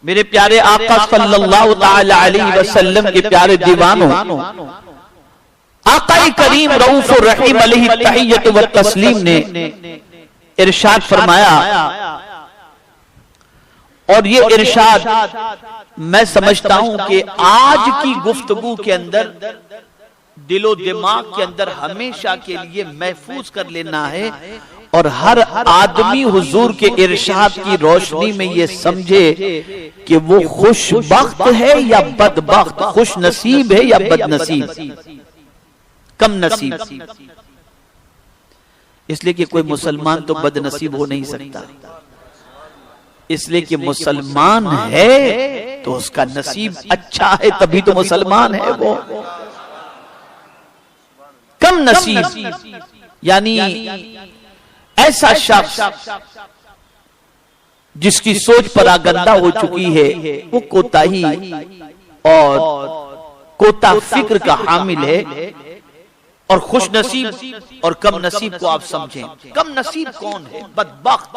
मेरे प्यारे आका सल्लल्लाहु तआला अलैहि वसल्लम के प्यारे दीवानों, आका करीम रऊफ रहीम अलैहि तहियत व तस्लीम ने इरशाद फरमाया, और ये इरशाद मैं समझता हूं कि आज की गुफ्तगू के अंदर दिलो दिमाग के अंदर हमेशा के लिए महफूज कर लेना है, और हर आदमी हुजूर के इरशाद की रोशनी में ये समझे कि वो खुशबख्त है या बदबख्त, खुश नसीब है या बदनसीब, कम नसीब। इसलिए कि कोई मुसलमान तो बदनसीब हो नहीं सकता, इसलिए कि मुसलमान है तो उसका नसीब अच्छा है, तभी तो मुसलमान है। वो कम नसीब यानी ऐसा शख्स जिसकी सोच परागंदा हो चुकी है, वो कोताही और कोता फिक्र का हामिल है। और खुश नसीब और कम नसीब को आप समझें। कम नसीब कौन है? बदबख्त।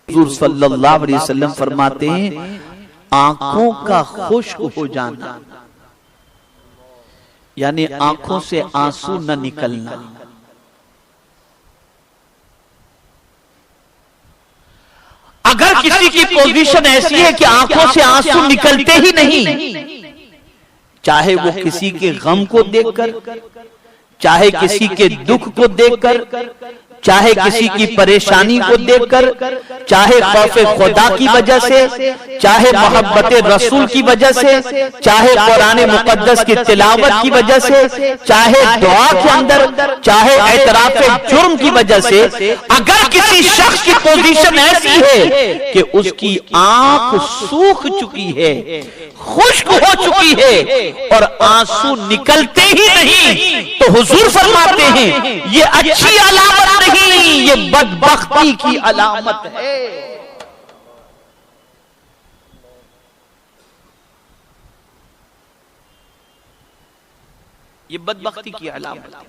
हुजूर सल्लल्लाहु अलैहि वसल्लम फरमाते हैं, आंखों का खुश्क हो जाना, यानी आंखों से आंसू न निकलना। अगर किसी की पोजीशन ऐसी है कि आंखों से आंसू निकलते ही नहीं, चाहे वो किसी के गम को देखकर, चाहे किसी के दुख को देखकर, चाहे किसी की परेशानी को देखकर, चाहे खौफे खुदा की वजह से, चाहे मोहब्बत रसूल की वजह से, चाहे कुरान मुकद्दस की तिलावत की वजह से, चाहे दुआ के अंदर, चाहे एतराफ़े जुर्म की वजह से, अगर किसी शख्स की पोजीशन ऐसी है कि उसकी आंख सूख चुकी है, खुश्क हो चुकी है और आंसू निकलते ही नहीं, तो हुजूर फरमाते हैं ये अच्छी अलामत नहीं, ये बदबख्ती की अलामत है। ये बदबख्ती की अलामत है।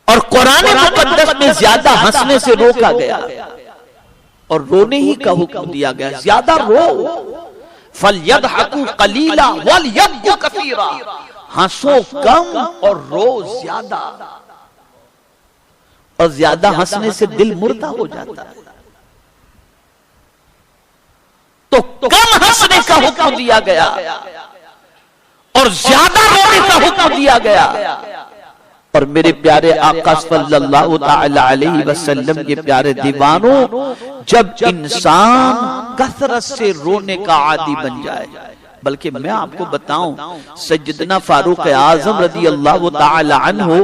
और कुरान मुकद्दस में ज्यादा हंसने से रोका गया और रोने ही का हुक्म दिया गया। ज्यादा रो, फलयदहकू कलीला वलयबकू कसीरा, हंसो कम और रो ज्यादा। और ज्यादा हंसने से दिल मुर्दा हो जाता है, तो कम हंसने का हुक्म दिया गया और ज्यादा रोने का हुक्म दिया गया। और मेरे प्यारे आका सल्लल्लाहु तआला अलैहि वसल्लम के प्यारे दीवानों, जब इंसान कसरत से रोने का आदी बन जाए, बल्कि मैं आपको बताऊं, सैयदना फारूक आजम रज़ी अल्लाह तआला अन्हु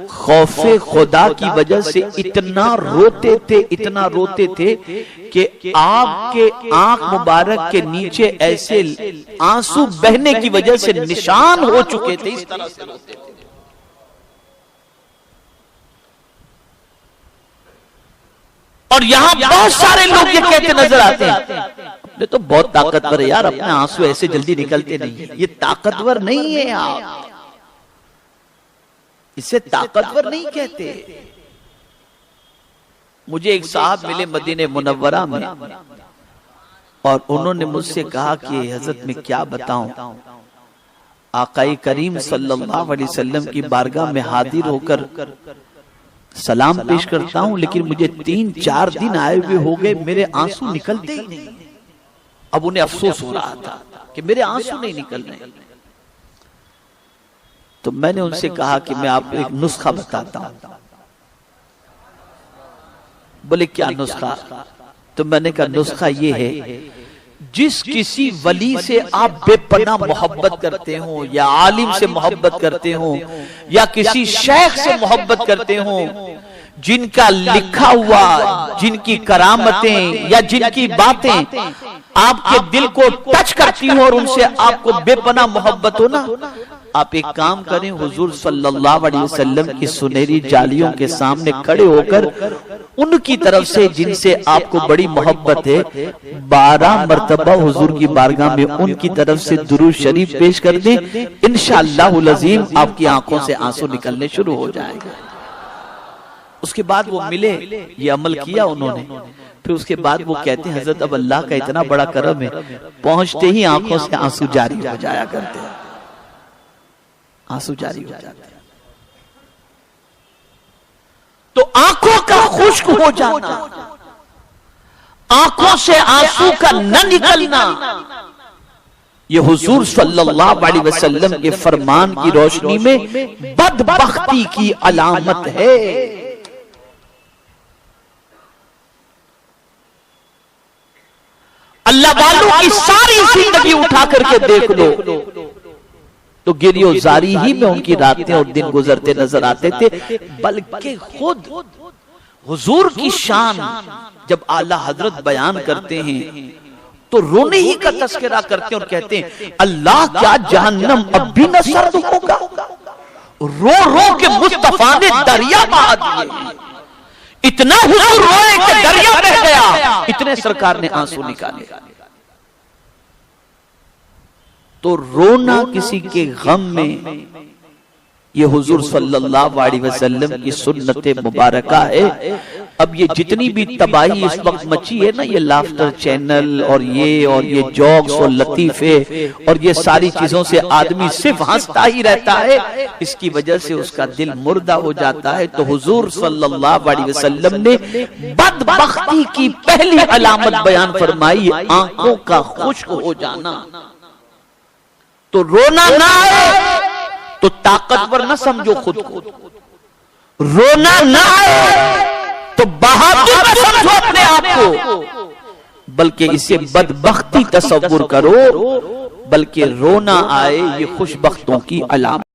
खौफे खुदा की वजह से इतना रोते थे, इतना रोते थे कि आपके आंख मुबारक के नीचे ऐसे आंसू बहने की वजह से निशान हो चुके थे। इस तरह से रोते थे। और यहां बहुत सारे लोग ये कहते नजर आते हैं, ये तो बहुत ताकतवर है यार, अपने आंसू ऐसे जल्दी निकलते नहीं। ये ताकतवर नहीं है, आप इसे ताकतवर नहीं कहते। मुझे एक साहब मिले मदीने मुनव्वरा में, और उन्होंने मुझसे कहा कि हजरत मैं क्या बताऊं, आकाई करीम सल्लल्लाहु अलैहि वसल्लम की बारगाह में हाजिर होकर सलाम पेश करता हूं, लेकिन मुझे 3-4 दिन आए हुए हो गए, मेरे आंसू निकलते ही नहीं। अब उन्हें अफसोस हो रहा था कि मेरे आंसू नहीं निकल रहे। तो मैंने उनसे कहा कि मैं आपको एक नुस्खा बताता हूं। बोले क्या नुस्खा? तो मैंने कहा नुस्खा ये है, जिस किसी वली से आप बेपनाह मोहब्बत करते हो, या आलिम से मोहब्बत करते हो, या किसी शेख से मोहब्बत करते हो, जिनका लिखा हुआ, जिनकी करामतें या जिनकी बातें आपके दिल को टच करती हो और उनसे आपको बेपनाह मोहब्बत हो ना, आप एक काम करें, हुजूर सल्लल्लाहु अलैहि वसल्लम की सुनहरी जालियों के सामने खड़े होकर उनकी तरफ से जिनसे आपको बड़ी मोहब्बत है, 12 मर्तबा हुजूर की बारगाह में उनकी तरफ से दुरूद शरीफ पेश कर दें। इंशाअल्लाहुल अज़ीम आपकी आंखों से आंसू निकलने शुरू हो जाएंगे। उसके बाद वो मिले, ये अमल किया उन्होंने, फिर उसके बाद वो कहते हैं हजरत अब अल्लाह का इतना बड़ा करम है, पहुंचते ही आंखों से आंसू जारी हो जाया करते हैं, आंसू जारी हो जाते हैं। तो आंखों का खुश्क हो जाना, आंखों से आंसू का न निकलना, ये हुजूर सल्लल्लाहु अलैहि वसल्लम के फरमान की रोशनी में बदबख्ती की अलामत है। अल्लाह वालों की सारी जिंदगी उठा करके देख लो तो गिरियो जारी ही में उनकी रातें और दिन गुजरते नजर आते थे, बल्कि खुद हुजूर की शान जब आला हजरत बयान करते हैं तो रोने ही का तस्करा करते हैं और कहते हैं अल्लाह क्या जहन्नम अब भी न सर्द होगा। रो रो के मुस्तफा ने दरिया बहा दिए, इतना हुजूर रोए कि दरिया बह गया, इतने सरकार ने आंसू निकाले। तो रोना किसी के गम में ये हुजूर सल्लल्लाहु अलैहि वसल्लम की सुन्नत मुबारका है। अब ये जितनी भी तबाही इस वक्त मची है ना, ये लाफ्टर चैनल और ये जोक्स और लतीफे और ये सारी चीजों से आदमी सिर्फ हंसता ही रहता है, इसकी वजह से उसका दिल मुर्दा हो जाता है। तो हुजूर सल्लल्लाहु अलैहि वसल्लम ने बदबख्ती की पहली अलामत बयान फरमाई, आंखों का खुश्क हो जाना। तो रोना ना आए तो ताकतवर न समझो खुद को, रोना ना आए तो बहादुर न समझो अपने आप को, बल्कि इसे बदबख्ती तसव्वुर करो, बल्कि रोना आए ये खुशबख्तों की अलामत।